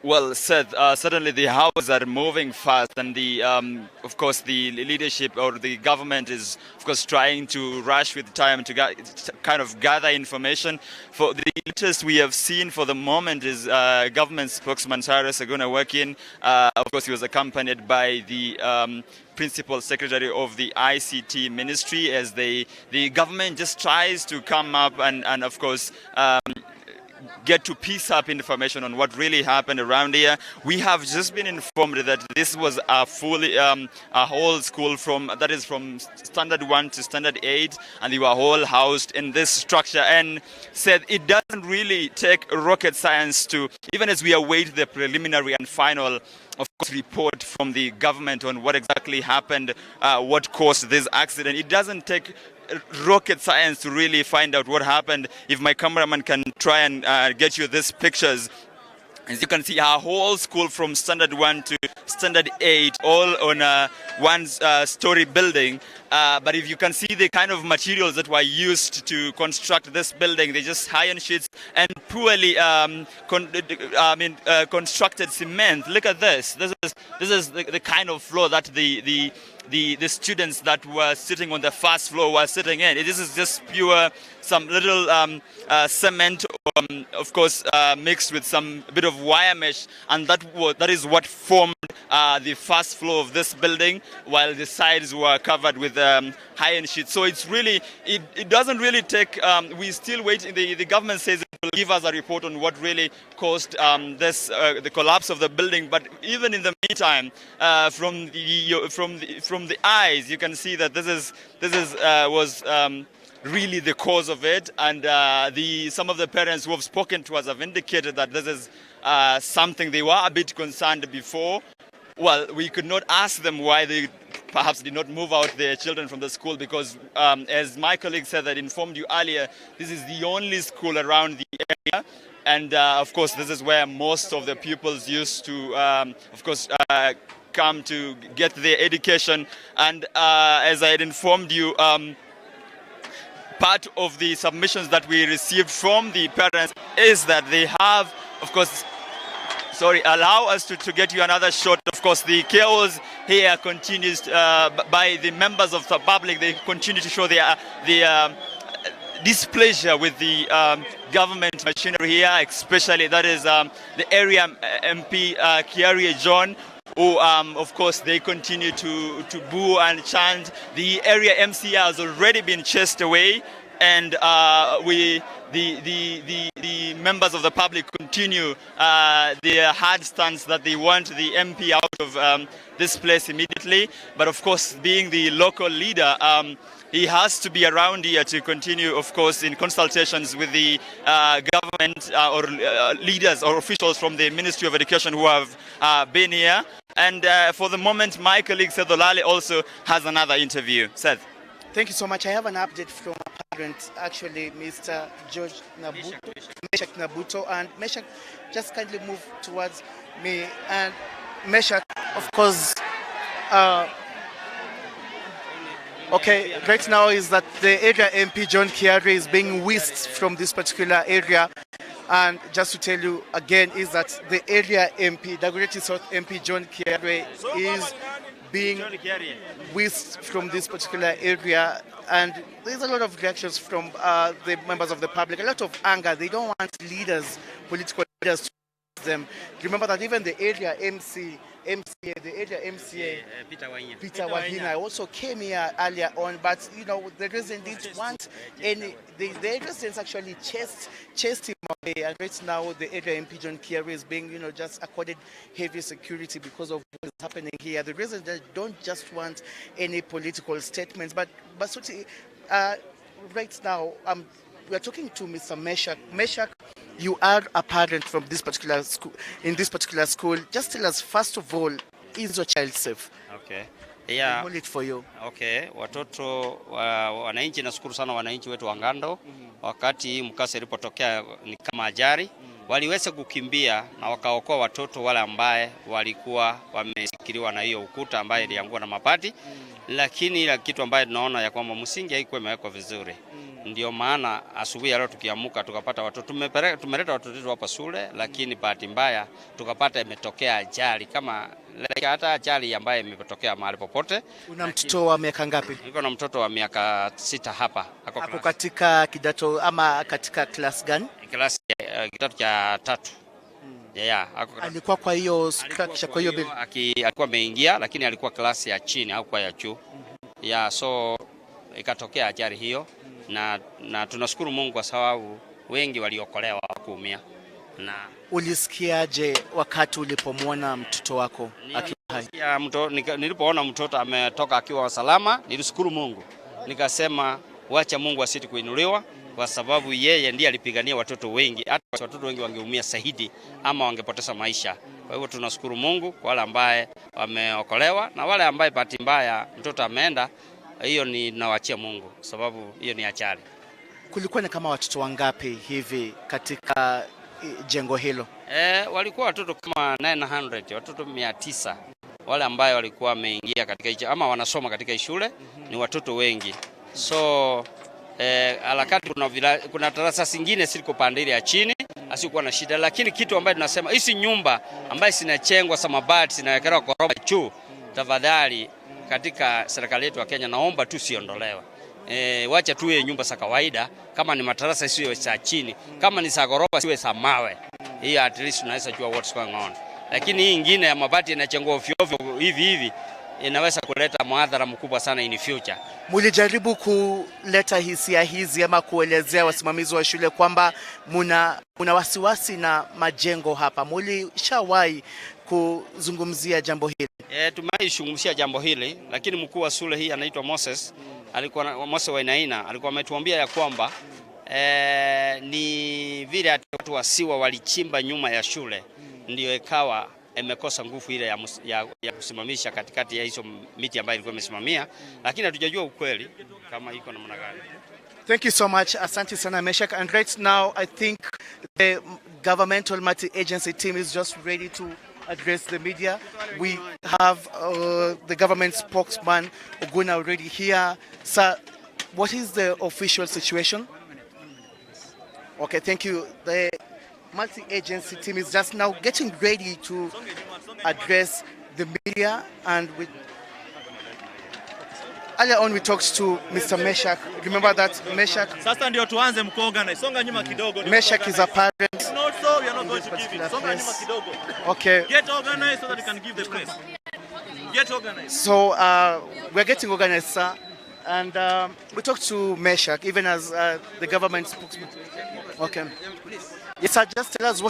Well, Seth, certainly the houses are moving fast, and of course, the leadership or the government is, of course, trying to rush with time to kind of gather information. For the latest we have seen for the moment is government spokesman Cyrus Aguna working. Of course, he was accompanied by the Principal Secretary of the ICT Ministry, as the government just tries to come up and of course, get to piece up information on what really happened around here. We have just been informed that this was a whole school from standard 1 to standard 8, and they were all housed in this structure, and said it doesn't really take rocket science to, even as we await the preliminary and final, of course, report from the government on what exactly happened, what caused this accident. It doesn't take rocket science to really find out what happened. If my cameraman can try and get you these pictures, as you can see, our whole school from standard 1 to standard 8, all on a one-story building. But if you can see the kind of materials that were used to construct this building, they just iron sheets and poorly constructed cement. Look at this. This is the kind of floor that the students that were sitting on the first floor were sitting in. This is just pure, some little cement, of course, mixed with some bit of wire mesh, and that is what formed the first floor of this building, while the sides were covered with iron sheets. So it's really, it doesn't really take, we still wait. The government says it will give us a report on what really caused the collapse of the building. But even in the meantime, from the eyes, you can see that this was really the cause of it, and some of the parents who have spoken to us have indicated that this is something they were a bit concerned before. Well, we could not ask them why they perhaps did not move out their children from the school, because as my colleague said that informed you earlier, this is the only school around the area, and of course this is where most of the pupils used to of course come to get their education. And as I had informed you, part of the submissions that we received from the parents is that they have, of course, allow us to get you another shot. Of course, the chaos here continues by the members of the public. They continue to show their displeasure with the government machinery here, especially that is the area MP Kiarie John, who, of course, they continue to boo and chant. The area MCA has already been chased away, and the members of the public continue their hard stance that they want the MP out of this place immediately. But of course, being the local leader, he has to be around here to continue, of course, in consultations with the government or leaders or officials from the Ministry of Education who have been here. And for the moment, my colleague Seth Olale also has another interview. Seth. Thank you so much. I have an update from a parent, actually, Mr. George Meshach Nabuto. And Meshach, just kindly move towards me. And Meshach, of course, okay, right now is that the area MP John Kiarie is being whisked from this particular area. And just to tell you again is that the area MP, Dagoretti South MP John Kiarie, is being whisked from this particular area, and there's a lot of reactions from the members of the public, a lot of anger. They don't want political leaders to them. Remember that even the area MCA, Peter Wahina also came here earlier on, but you know the residents didn't want any. The residents actually chased him away, and right now the area MP John Kiarie is being just accorded heavy security because of what is happening here. The residents don't just want any political statements, but right now we are talking to Mr. Meshach. Meshach, you are a parent from this particular school. In this particular school, just tell us first of all, is your child safe? Okay. Yeah. Hold it for you. Okay. Watoto wananchi, nashukuru sana wananchi wetu wa Ngando. Wakati mkasa ilipotokea ni kama ajali, waliweza kukimbia na wakaokoa watoto wale ambaye walikuwa wameshikiliwa na hiyo ukuta ambaye iliangua na mabati. Lakini ila kitu ambaye tunaona ya kwamba msingi haikuwa imewekwa vizuri. Ndio maana asubuhi leo tukiamuka tukapata watoto, tumeleta watoto wetu hapa shule, lakini bahati mbaya tukapata imetokea ajali kama hata ajali ambayo imetokea mahali popote. Una mtoto wa miaka ngapi? Niko na mtoto wa miaka 6 hapa. Ako katika kidato ama katika class gani? Class kidato cha 3. Alikuwa kwa hiyo structure, kwa hiyo alikuwa ameingia, lakini alikuwa klasi ya chini au kwa ya juu. So ikatokea ajali hiyo, na tunashukuru Mungu kwa sababu wengi waliokolewa kuumia. Na ulisikiaje wakati ulipomwona mtoto wako akiwa hai? Nilipoona mtoto ametoka akiwa salama, nilishukuru Mungu. Nikasema wacha Mungu asiti kuinuliwa, kwa sababu yeye ndiye alipigania watoto wengi. Hata watoto wengi wangeumia zaidi ama wangepoteza maisha. Kwa hivyo tunashukuru Mungu kwa wale ambaye wameokolewa, na wale ambaye bahati mbaya mtoto ameenda, hiyo ni nawachia Mungu, sababu hiyo ni ajali. Kulikuwa ni kama watoto wangapi hivi katika jengo hilo? Walikuwa watoto kama 900, watoto 900. Wale ambaye walikuwa wameingia katika ama wanasoma katika shule ni watoto wengi. So alakati kuna darasa zingine siliko pande ya chini asikuwa na shida, lakini kitu ambaye tunasema hizi nyumba ambaye sinachengwa samabati sinawekelewa koroba juu, tafadhali katika serikali yetu ya Kenya naomba tu siondolewe. Wacha tuwe nyumba za kawaida, kama ni madarasa siwe za chini, kama ni za koroba siwe za mawe. Hii at least tunaweza jua what's going on. Lakini hii nyingine ya mabati inachengwa ovyo ovyo hivi inaweza kuleta madhara mkubwa sana in future. Mulijaribu kuleta hisia hizi ama kuelezea wasimamizi wa shule kwamba muna wasiwasi na majengo hapa? Mulishawahi kuzungumzia jambo hili? Tumeishungumzia jambo hili, lakini mkuu wa shule hii anaitwa Moses Wainaina alikuwa ametuambia ya kwamba ni vile watu wasiwa walichimba nyuma ya shule ndio ikawa imekosa nguvu ile ya kusimamisha katikati ya hizo miti ambayo ilikuwa imesimamia, lakini hatujajua ukweli kama iko namna gani. Thank you so much. Asante sana Meshak. And right now I think the governmental multi-agency team is just ready to address the media. We have the government spokesman Oguna already here. Sir, what is the official situation? Okay, thank you. The multi-agency team is just now getting ready to address the media, and earlier on we talked to Mr. Meshak. Remember that Meshak? Sasa ndio tuanze mkoga, songa nyuma kidogo. Meshak is a parent. No, so we are not going to give it. Songa nyuma kidogo. Okay. Get organized so that you can give the press. Get organized. So we're getting organized, sir. And we talked to Meshak, even as the government spokesman. Okay. Yes, sir, just tell us